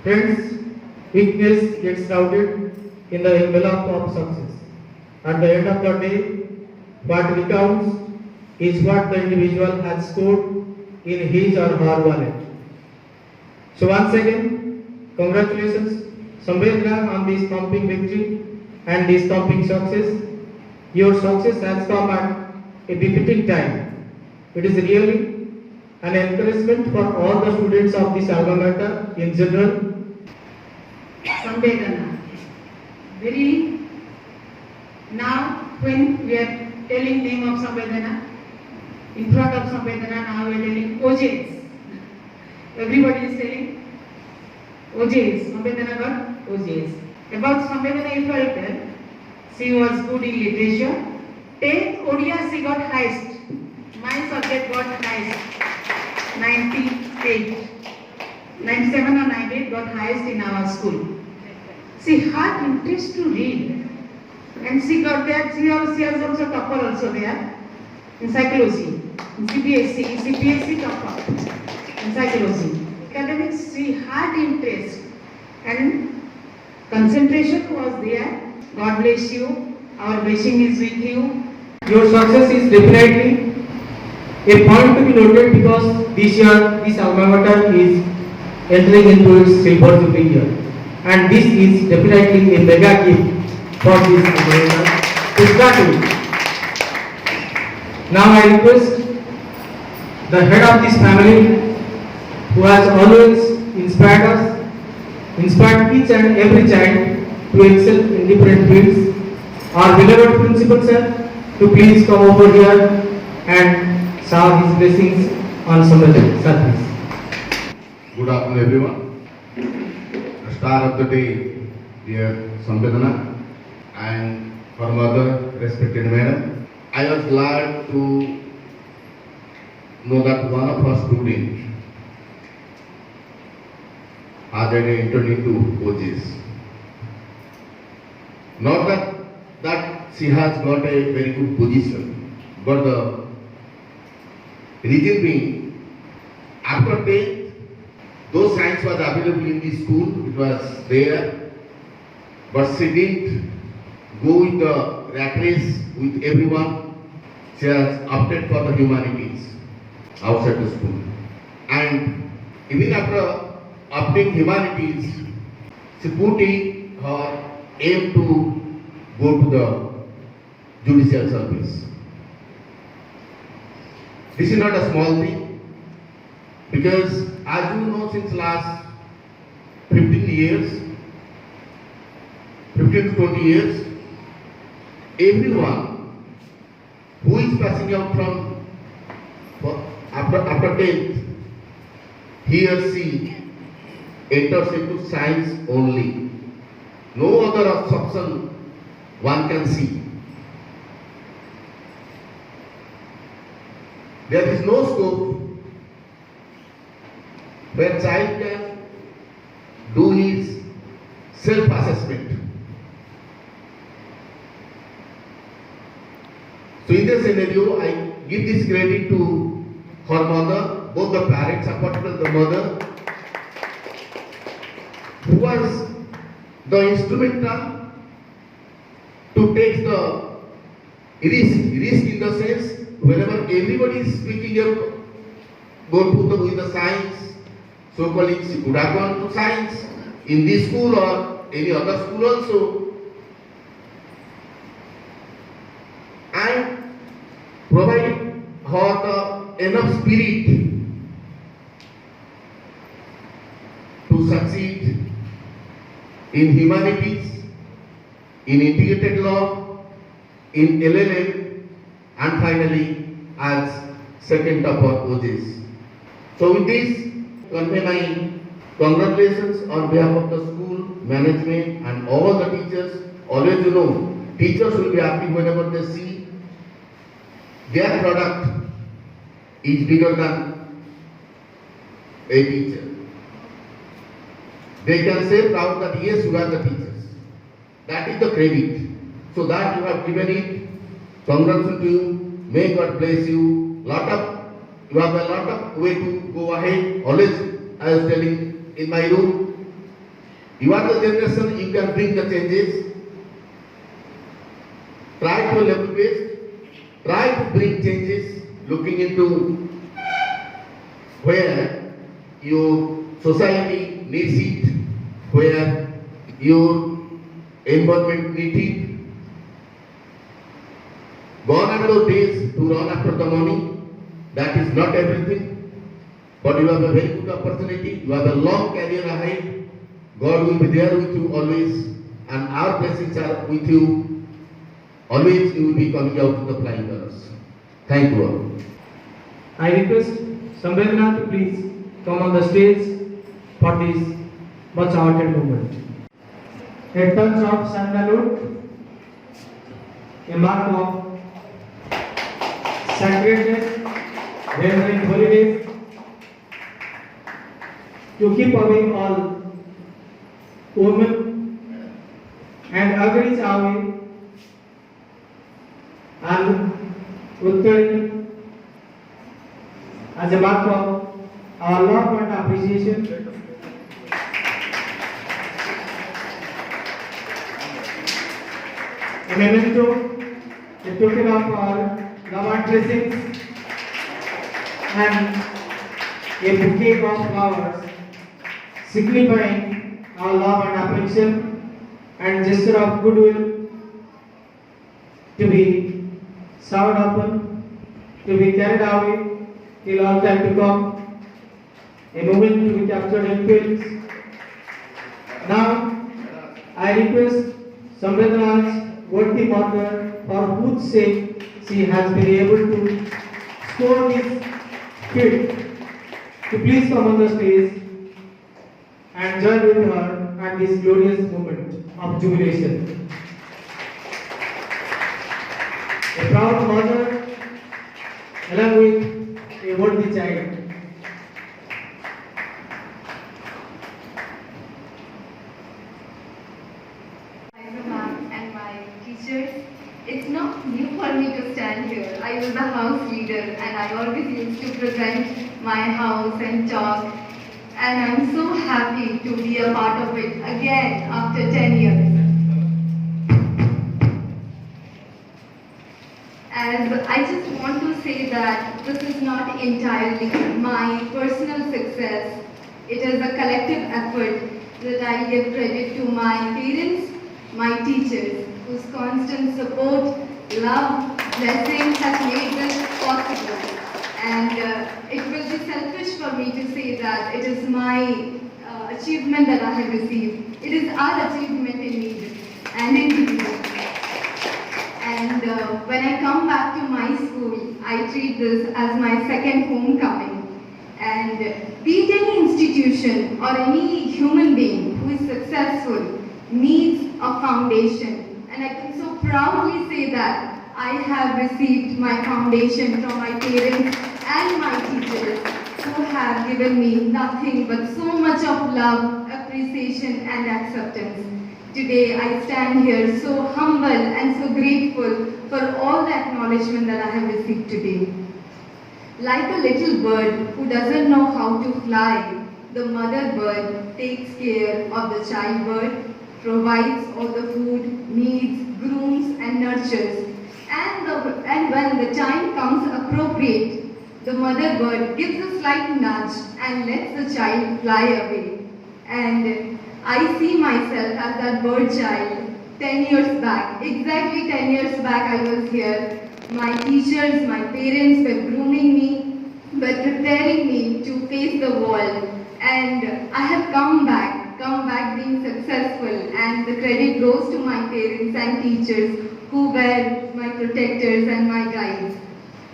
Friends, weakness gets routed in the envelope of success. At the end of the day, what recounts is what the individual has scored in his or her wallet. So once again, congratulations, Sambedra, on this thumping victory and this thumping success. Your success has come at a befitting time. It is really an encouragement for all the students of this alma mater in general. Sambedana. Very now when we are telling name of Sambedana, in front of Sambedana now we are telling OJs. Everybody is telling OJs. Sambedana got OJs. About Sambedana, if I tell, she was good in literature. 10th Odia she got highest. My subject got highest. 98. 97 or 98 got highest in our school. She had interest to read. And she got that, she has also topper also there. In psychology. In CBSE topper. In psychology. Academics, she had interest. And concentration was there. God bless you. Our blessing is with you. Your success is definitely a point to be noted because this year this alma mater is entering into its silver jubilee year, and this is definitely a mega gift for this alma mater to start with. Now I request the head of this family, who has always inspired each and every child to excel in different fields, our beloved principal sir, to please come over here and shower his blessings on Sambedana. Sir, please. Good afternoon, everyone. The star of the day, dear Sambedana, and her mother, respected madam. I was glad to know that one of her students has entered into OJs. Not that she has got a very good position, but the reason being, after 10th, though science was available in the school, it was there, but she didn't go with the rat race with everyone. She has opted for the humanities outside the school. And even after opting humanities, she put in her aim to go to the judicial service. This is not a small thing, because as you know, since last 15 to 20 years, everyone who is passing out from after 10th, he or she enters into science only. No other option one can see. There is no scope where child can do his self-assessment. So in this scenario, I give this credit to her mother, both the parents and particularly the mother, who was the instrumental to take the risk in the sense, whenever everybody is speaking up, go to the science, so colleagues, she could have gone to science in this school or any other school also, and provide her the enough spirit to succeed in humanities, in integrated law, in LLM, and finally as second top of OJs. So with this, convey my congratulations on behalf of the school, management and all the teachers. Always you know, teachers will be happy whenever they see their product is bigger than a teacher. They can say proud that yes, you are the teachers. That is the credit. So that you have given it. Congratulations to you. May God bless you. You have a lot of way to go ahead. Always, I was telling in my room, You are the generation, you can bring the changes. Try to level based, try to bring changes, looking into where your society needs it, where your environment needs it. Gone are those days to run after the money. That is not everything. But you have a very good opportunity. You have a long career ahead. God will be there with you always. And our blessings are with you. Always you will be coming out to the flying colors. Thank you all. I request Samvedana to please come on the stage for this much awaited moment. A touch of sandalwood, a mark of sacredness, remembering holy days, to keep away all women and agrees away and Uttarin as a mark of our love and appreciation. A memento, a token of our love and blessings, and a bouquet of flowers signifying our love and affection and gesture of goodwill to be served upon, to be carried away till all time to come, a moment to be captured in films. Now, I request Samvedana's worthy mother, for whose sake she has been able to score this feat, to please come on the stage and join with her at this glorious moment of jubilation. A proud mother along with a worthy child. And my teachers, it's not new for me to stand here. I was a house leader and I always used to present my house and talk. And I'm so happy to be a part of it again after 10 years. As I just want to say that this is not entirely my personal success. It is a collective effort that I give credit to my parents, my teachers, whose constant support, love, blessing has made this possible. And it will be selfish for me to say that it is my achievement that I have received. It is our achievement indeed and individual. And when I come back to my school, I treat this as my second homecoming. And be it any institution or any human being who is successful needs a foundation. And I can so proudly say that I have received my foundation from my parents and my teachers who have given me nothing but so much of love, appreciation and acceptance. Today I stand here so humble and so grateful for all the acknowledgement that I have received today. Like a little bird who doesn't know how to fly, the mother bird takes care of the child bird, provides all the food, needs, grooms and nurtures. And when the time comes appropriate, the mother bird gives a slight nudge and lets the child fly away. And I see myself as that bird child 10 years back. Exactly 10 years back I was here. My teachers, my parents were grooming me, were preparing me to face the world. And I have come back being successful, and the credit goes to my parents and teachers who were my protectors and my guides.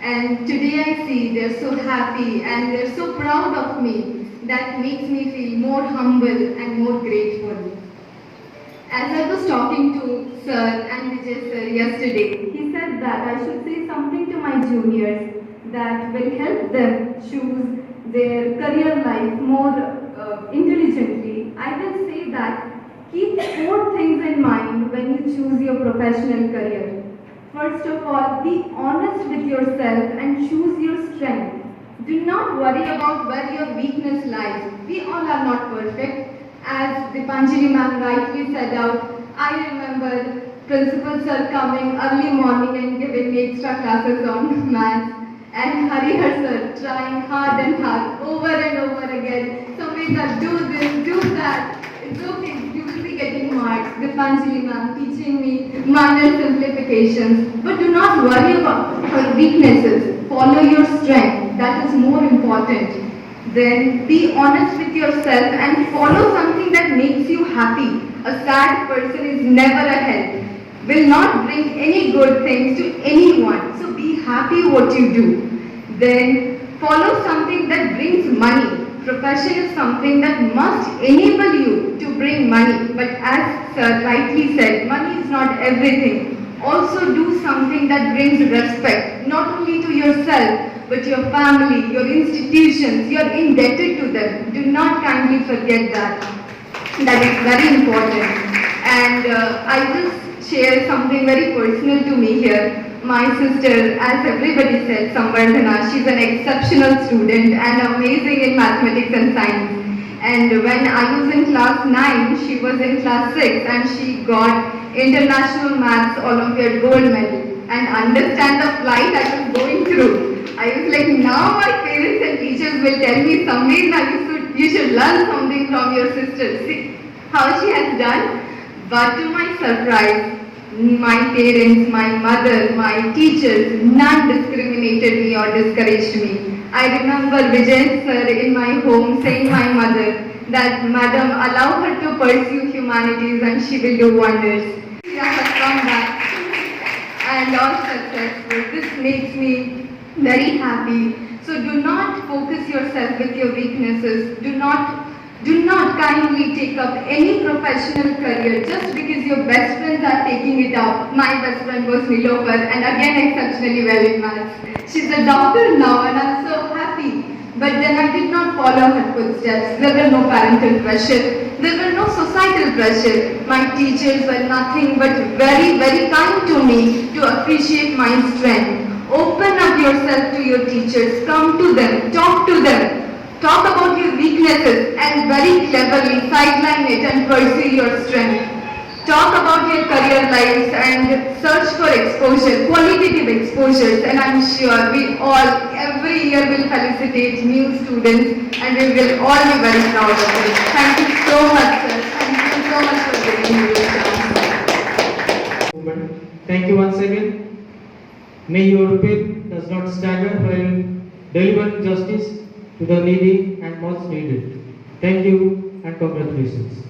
And today I see they're so happy and they're so proud of me. That makes me feel more humble and more grateful. As I was talking to Sir and Vijay Sir yesterday, he said that I should say something to my juniors that will help them choose their career life more intelligently. I will say that keep 4 things in mind when you choose your professional career. First of all, be honest with yourself and choose your strength. Do not worry about where your weakness lies. We all are not perfect. As Dipanjali ma'am rightly said out, I remember principal sir coming early morning and giving me extra classes on maths, and Harihar sir trying hard and hard over and over again. Samita, do this, do that. It's okay, you will be getting marks. Dipanjali ma'am teaching me minor simplifications. But do not worry about her weaknesses. Follow your strength. That is more important. Then be honest with yourself and follow something that makes you happy. A sad person is never a help. Will not bring any good things to anyone. So be happy what you do. Then follow something that brings money. Profession is something that must enable you to bring money. But as sir rightly said, money is not everything. Also do something that brings respect, not only to yourself, but your family, your institutions. You are indebted to them. Do not kindly forget that. That is very important. And I just share something very personal to me here. My sister, as everybody said, Samvardhana, she's an exceptional student and amazing in mathematics and science. And when I was in class 9, she was in class 6 and she got International Maths Olympiad gold medal. And understand the plight I was going through. I was like, now my parents and teachers will tell me, Samveer, you should learn something from your sister. See how she has done. But to my surprise, my parents, my mother, my teachers, none discriminated me or discouraged me. I remember Vijay sir in my home saying my mother that, Madam, allow her to pursue humanities and she will do wonders. She has come back and all successful. This makes me very happy. So do not focus yourself with your weaknesses. Do not kindly take up any professional career just because your best friends are taking it up. My best friend was Nilofer and again exceptionally well in maths. She's a doctor now and I'm so happy. But then I did not follow her footsteps. There were no parental pressure. There were no societal pressure. My teachers were nothing but very, very kind to me to appreciate my strength. Open up yourself to your teachers. Come to them. Talk to them. Talk about your weaknesses and very cleverly sideline it and pursue your strength. Talk about your career lives and search for exposure, qualitative exposures, and I'm sure we all every year will felicitate new students and we will all be very proud of it. Thank you so much, sir. Thank you so much for giving me this chance. Thank you once again. May your faith does not stagger while delivering justice to the needy and most needed. Thank you and congratulations.